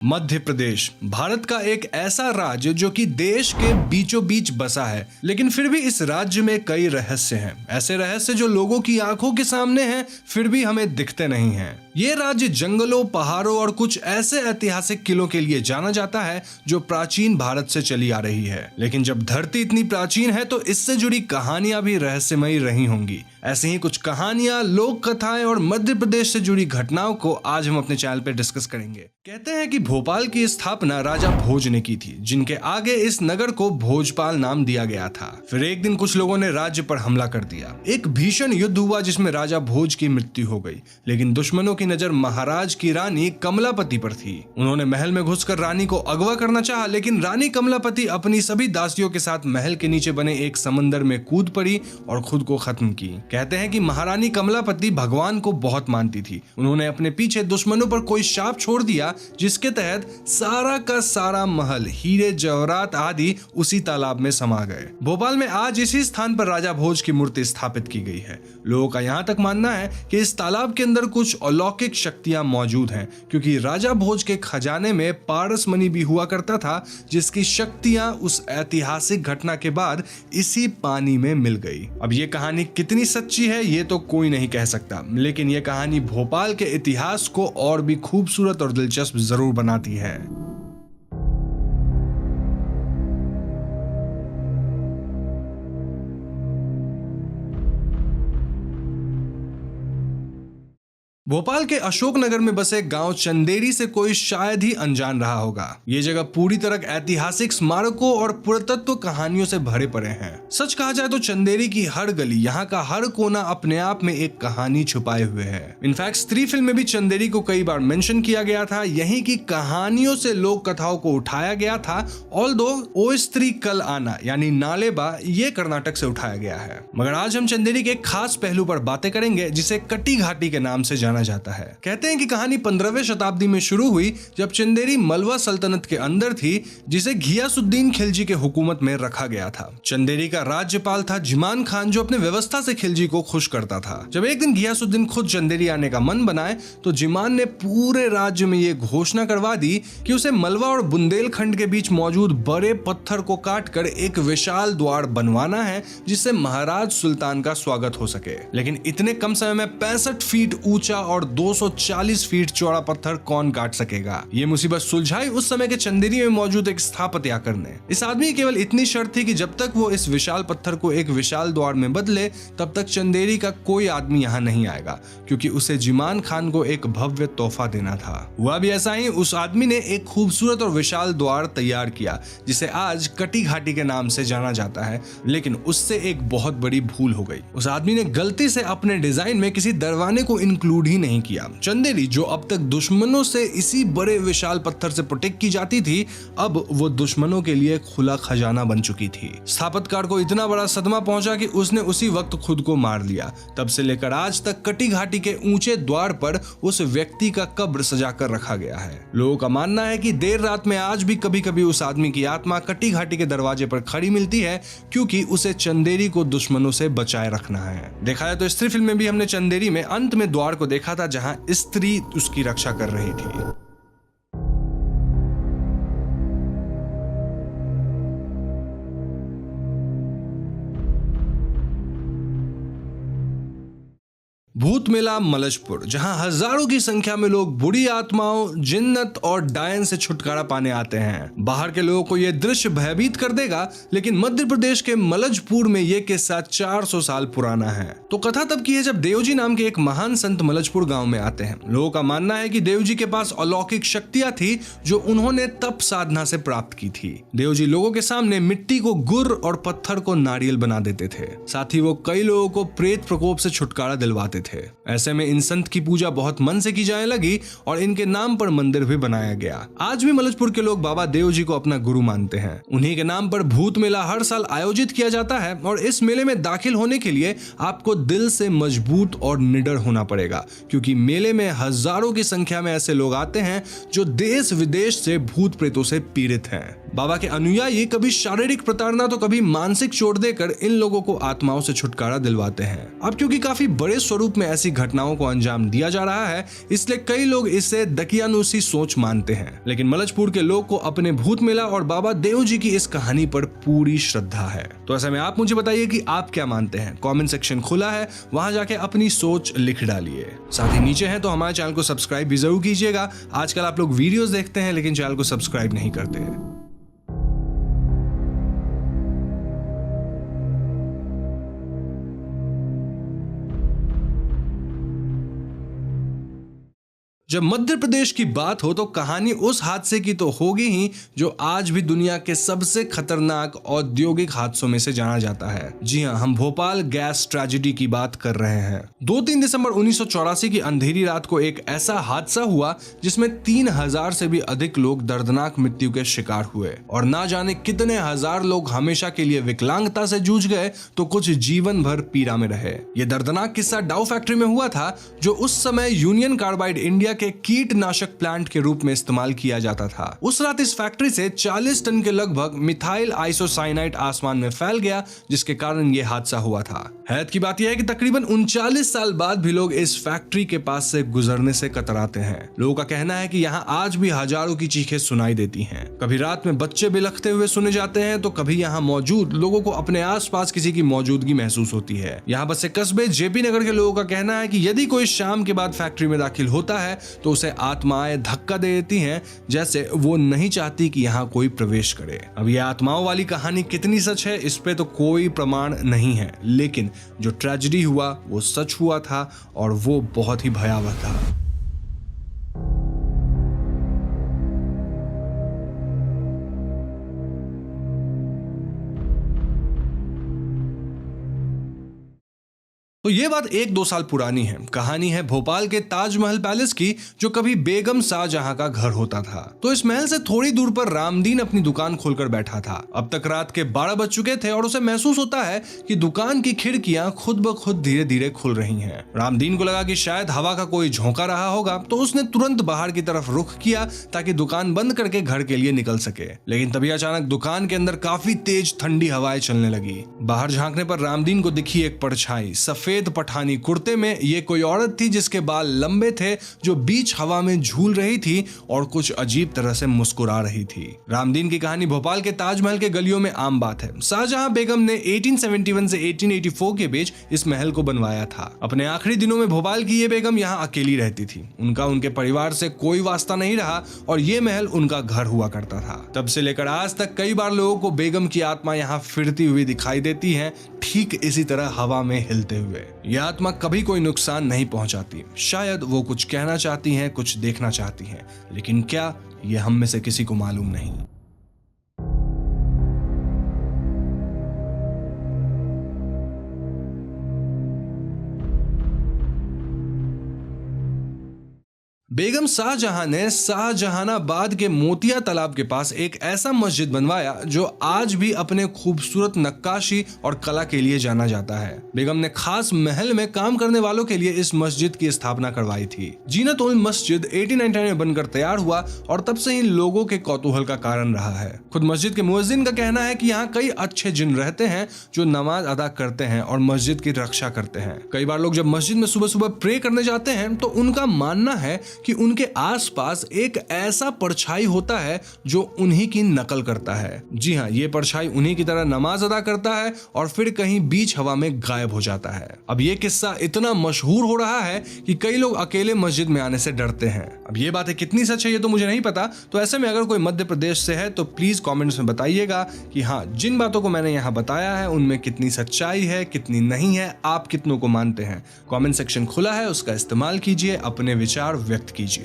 मध्य प्रदेश भारत का एक ऐसा राज्य जो कि देश के बीचों बीच बसा है, लेकिन फिर भी इस राज्य में कई रहस्य हैं। ऐसे रहस्य जो लोगों की आंखों के सामने हैं फिर भी हमें दिखते नहीं हैं। ये राज्य जंगलों, पहाड़ों और कुछ ऐसे ऐतिहासिक किलों के लिए जाना जाता है जो प्राचीन भारत से चली आ रही है। लेकिन जब धरती इतनी प्राचीन है तो इससे जुड़ी कहानियां भी रहस्यमयी रही होंगी। ऐसे ही कुछ कहानियां, लोक कथाएं और मध्य प्रदेश से जुड़ी घटनाओं को आज हम अपने चैनल पे डिस्कस करेंगे। कहते हैं कि भोपाल की स्थापना राजा भोज ने की थी, जिनके आगे इस नगर को भोजपाल नाम दिया गया था। फिर एक दिन कुछ लोगों ने राज्य पर हमला कर दिया। एक भीषण युद्ध हुआ जिसमें राजा भोज की मृत्यु हो गई, लेकिन दुश्मनों की नजर महाराज की रानी कमलापति पर थी। उन्होंने महल में घुसकर रानी को अगवा करना चाहा, लेकिन रानी कमलापति अपनी सभी दासियों के साथ महल के नीचे बने एक समंदर में कूद पड़ी और खुद को खत्म की। कहते हैं कि महारानी कमलापति भगवान को बहुत मानती थी। उन्होंने अपने पीछे दुश्मनों पर कोई शाप छोड़ दिया जिसके तहत सारा का सारा महल, हीरे जवाहरात आदि उसी तालाब में समा गए। भोपाल में आज इसी स्थान पर राजा भोज की मूर्ति स्थापित की गई है। लोगों का यहाँ तक मानना है कि इस तालाब के अंदर कुछ अलौकिक शक्तियां मौजूद हैं, क्योंकि राजा भोज के खजाने में पारस मणि भी हुआ करता था, जिसकी शक्तियां उस ऐतिहासिक घटना के बाद इसी पानी में मिल गई। अब ये कहानी कितनी सच्ची है ये तो कोई नहीं कह सकता, लेकिन ये कहानी भोपाल के इतिहास को और भी खूबसूरत और दिलचस्प जरूर बनाती है। भोपाल के अशोक नगर में बसे गांव चंदेरी से कोई शायद ही अनजान रहा होगा। ये जगह पूरी तरह ऐतिहासिक स्मारकों और पुरातत्व कहानियों से भरे पड़े हैं। सच कहा जाए तो चंदेरी की हर गली, यहाँ का हर कोना अपने आप में एक कहानी छुपाए हुए है। इनफैक्ट स्त्री फिल्म में भी चंदेरी को कई बार मेंशन किया गया था। यहीं की कहानियों से लोक कथाओं को उठाया गया था। ऑल्दो ओ स्त्री कल आना यानी नालेबा ये कर्नाटक से उठाया गया है। मगर आज हम चंदेरी के एक खास पहलू पर बातें करेंगे जिसे कटी घाटी के नाम से जाना जाता है। कहते हैं कि कहानी 15वीं शताब्दी में शुरू हुई जब चंदेरी मलवा सल्तनत के अंदर थी, जिसे घियासुद्दीन खिलजी के हुकूमत में रखा गया था। चंदेरी का राज्यपाल था जिमान खान, जो अपने व्यवस्था से खिलजी को खुश करता था। जब एक दिन घियासुद्दीन खुद चंदेरी आने का मन बनाए तो जिमान ने पूरे राज्य में यह घोषणा करवा दी कि उसे मलवा और बुंदेलखंड के बीच मौजूद बड़े पत्थर को काटकर एक विशाल द्वार बनवाना है, जिससे महाराज सुल्तान का स्वागत हो सके। लेकिन इतने कम समय में 65 फीट ऊंचा और 240 फीट चौड़ा पत्थर कौन काट सकेगा? ये मुसीबत सुलझाई उस समय के चंदेरी में मौजूद एक स्थापत्य आकर ने। इस आदमी की केवल इतनी शर्त थी कि जब तक वो इस विशाल पत्थर को एक विशाल द्वार में बदले तब तक चंदेरी का कोई आदमी यहाँ नहीं आएगा, क्योंकि उसे जिमान खान को एक भव्य तोहफा देना था। हुआ भी ऐसा ही। उस आदमी ने एक खूबसूरत और विशाल द्वार तैयार किया जिसे आज कटी घाटी के नाम से जाना जाता है। लेकिन उससे एक बहुत बड़ी भूल हो गई। उस आदमी ने गलती से अपने डिजाइन में किसी दरवाजे को इंक्लूड ही नहीं किया। चंदेरी जो अब तक दुश्मनों से इसी बड़े विशाल पत्थर से प्रोटेक्ट की जाती थी, अब वो दुश्मनों के लिए खुला खजाना बन चुकी थी। स्थापतकार को इतना बड़ा सदमा पहुंचा कि उसने उसी वक्त खुद को मार लिया। तब से लेकर आज तक कटी घाटी के ऊंचे द्वार पर उस व्यक्ति का कब्र सजाकर रखा गया है। लोगों का मानना है कि देर रात में आज भी कभी कभी उस आदमी की आत्मा कटी घाटी के दरवाजे पर खड़ी मिलती है, क्योंकि उसे चंदेरी को दुश्मनों से बचाए रखना है। देखा जाए तो स्त्री फिल्म में भी हमने चंदेरी में अंत में द्वार को देखा था, जहां स्त्री उसकी रक्षा कर रही थी। भूत मेला मलजपुर, जहां हजारों की संख्या में लोग बुरी आत्माओं, जिन्नत और डायन से छुटकारा पाने आते हैं। बाहर के लोगों को यह दृश्य भयभीत कर देगा, लेकिन मध्य प्रदेश के मलजपुर में यह किस्सा 400 साल पुराना है। तो कथा तब की है जब देवजी नाम के एक महान संत मलजपुर गांव में आते हैं। लोगों का मानना है कि देवजी के पास अलौकिक शक्तियां थी जो उन्होंने तप साधना से प्राप्त की थी। देवजी लोगों के सामने मिट्टी को गुर और पत्थर को नारियल बना देते थे। साथ ही वो कई लोगों को प्रेत प्रकोप से छुटकारा दिलवाते थे। ऐसे में इन संत की पूजा बहुत मन से की जाने लगी और इनके नाम पर मंदिर भी बनाया गया। आज भी मलजपुर के लोग बाबा देवजी को अपना गुरु मानते हैं। उन्हीं के नाम पर भूत मेला हर साल आयोजित किया जाता है और इस मेले में दाखिल होने के लिए आपको दिल से मजबूत और निडर होना पड़ेगा, क्योंकि मेले में हजारों की संख्या में ऐसे लोग आते हैं जो देश विदेश से भूत प्रेतों से पीड़ित हैं। बाबा के अनुयायी कभी शारीरिक प्रताड़ना तो कभी मानसिक चोट देकर इन लोगों को आत्माओं से छुटकारा दिलवाते हैं। अब क्योंकि काफी बड़े स्वरूप में ऐसी घटनाओं को अंजाम दिया जा रहा है, इसलिए कई लोग इसे दकियानुसी सोच मानते हैं। लेकिन मलजपुर के लोग को अपने भूत मेला और बाबा देव जी की इस कहानी पर पूरी श्रद्धा है। तो ऐसे में आप मुझे बताइए कि आप क्या मानते हैं। कमेंट सेक्शन खुला है, वहां जाके अपनी सोच लिख डालिए। साथ ही नीचे है तो हमारे चैनल को सब्सक्राइब भी जरूर कीजिएगा। आजकल आप लोग वीडियोस देखते हैं लेकिन चैनल को सब्सक्राइब नहीं करते हैं। जब मध्य प्रदेश की बात हो तो कहानी उस हादसे की तो होगी ही जो आज भी दुनिया के सबसे खतरनाक औद्योगिक हादसों में से जाना जाता है। जी हां, हम भोपाल गैस ट्रेजेडी की बात कर रहे हैं। 2-3 दिसंबर 1984 की अंधेरी रात को एक ऐसा हादसा हुआ जिसमें 3000 से भी अधिक लोग दर्दनाक मृत्यु के शिकार हुए और ना जाने कितने हजार लोग हमेशा के लिए विकलांगता से जूझ गए तो कुछ जीवन भर पीड़ा में रहे। ये दर्दनाक किस्सा डाउ फैक्ट्री में हुआ था, जो उस समय यूनियन कार्बाइड इंडिया के कीटनाशक प्लांट के रूप में इस्तेमाल किया जाता था। उस रात इस फैक्ट्री से 40 टन के लगभग मिथाइल आइसोसाइनाइड आसमान में फैल गया, जिसके कारण यह हादसा हुआ था। हैरत की बात यह है कि तकरीबन 39 साल बाद भी लोग इस फैक्ट्री के पास से गुजरने से कतराते हैं। लोगों का कहना है कि यहाँ आज भी हजारों की चीखें सुनाई देती हैं। कभी रात में बच्चे बिलखते हुए सुने जाते हैं तो कभी यहाँ मौजूद लोगों को अपने आसपास किसी की मौजूदगी महसूस होती है। यहाँ बसे कस्बे जेपी नगर के लोगों का कहना है कि यदि कोई शाम के बाद फैक्ट्री में दाखिल होता है तो उसे आत्माएं धक्का दे देती हैं, जैसे वो नहीं चाहती कि यहाँ कोई प्रवेश करे। अब ये आत्माओं वाली कहानी कितनी सच है इस पे तो कोई प्रमाण नहीं है, लेकिन जो ट्रेजेडी हुआ वो सच हुआ था और वो बहुत ही भयावह था। तो ये बात 1-2 साल पुरानी है। कहानी है भोपाल के ताजमहल पैलेस की, जो कभी बेगम शाहजहां का घर होता था। तो इस महल से थोड़ी दूर पर रामदीन अपनी दुकान खोलकर बैठा था। अब तक रात के 12 बज चुके थे और उसे महसूस होता है कि दुकान की खिड़कियां खुद ब खुद धीरे धीरे खुल रही हैं। रामदीन को लगा कि शायद हवा का कोई झोंका रहा होगा, तो उसने तुरंत बाहर की तरफ रुख किया ताकि दुकान बंद करके घर के लिए निकल सके। लेकिन तभी अचानक दुकान के अंदर काफी तेज ठंडी हवाएं चलने लगी। बाहर झांकने पर रामदीन को दिखी एक परछाई। सफेद पठानी कुर्ते में ये कोई औरत थी जिसके बाल लंबे थे, जो बीच हवा में झूल रही थी और कुछ अजीब तरह से मुस्कुरा रही थी। रामदीन की कहानी भोपाल के ताजमहल के गलियों में आम बात है। शाहजहां बेगम ने 1871 से 1884 के बीच इस महल को बनवाया था। अपने आखिरी दिनों में भोपाल की ये बेगम यहाँ अकेली रहती थी। उनका उनके परिवार से कोई वास्ता नहीं रहा और ये महल उनका घर हुआ करता था। तब से लेकर आज तक कई बार लोगों को बेगम की आत्मा यहाँ फिरती हुई दिखाई देती है, ठीक इसी तरह हवा में हिलते हुए। यह आत्मा कभी कोई नुकसान नहीं पहुंचाती। शायद वो कुछ कहना चाहती हैं, कुछ देखना चाहती हैं, लेकिन क्या, ये हम में से किसी को मालूम नहीं। बेगम शाहजहां ने शाहजहानाबाद के मोतिया तालाब के पास एक ऐसा मस्जिद बनवाया जो आज भी अपने खूबसूरत नक्काशी और कला के लिए जाना जाता है। बेगम ने खास महल में काम करने वालों के लिए इस मस्जिद की स्थापना करवाई थी। जीनत उल मस्जिद 1899 में बनकर तैयार हुआ और तब से ही लोगों के कौतूहल का कारण रहा है। खुद मस्जिद के मुअज्जिन का कहना है कि यहाँ कई अच्छे जिन रहते हैं जो नमाज अदा करते हैं और मस्जिद की रक्षा करते हैं। कई बार लोग जब मस्जिद में सुबह सुबह प्रे करने जाते हैं तो उनका मानना है कि उनके आसपास एक ऐसा परछाई होता है जो उन्हीं की नकल करता है। जी हाँ, ये परछाई उन्हीं की तरह नमाज अदा करता है और फिर कहीं बीच हवा में गायब हो जाता है। अब ये किस्सा इतना मशहूर हो रहा है कि कई लोग अकेले मस्जिद में आने से डरते हैं। अब ये बातें कितनी सच है ये तो मुझे नहीं पता। तो ऐसे में अगर कोई मध्य प्रदेश से है तो प्लीज कॉमेंट्स में बताइएगा कि हाँ, जिन बातों को मैंने यहाँ बताया है उनमें कितनी सच्चाई है, कितनी नहीं है, आप कितनों को मानते हैं। कॉमेंट सेक्शन खुला है, उसका इस्तेमाल कीजिए, अपने विचार व्यक्त कीजिए।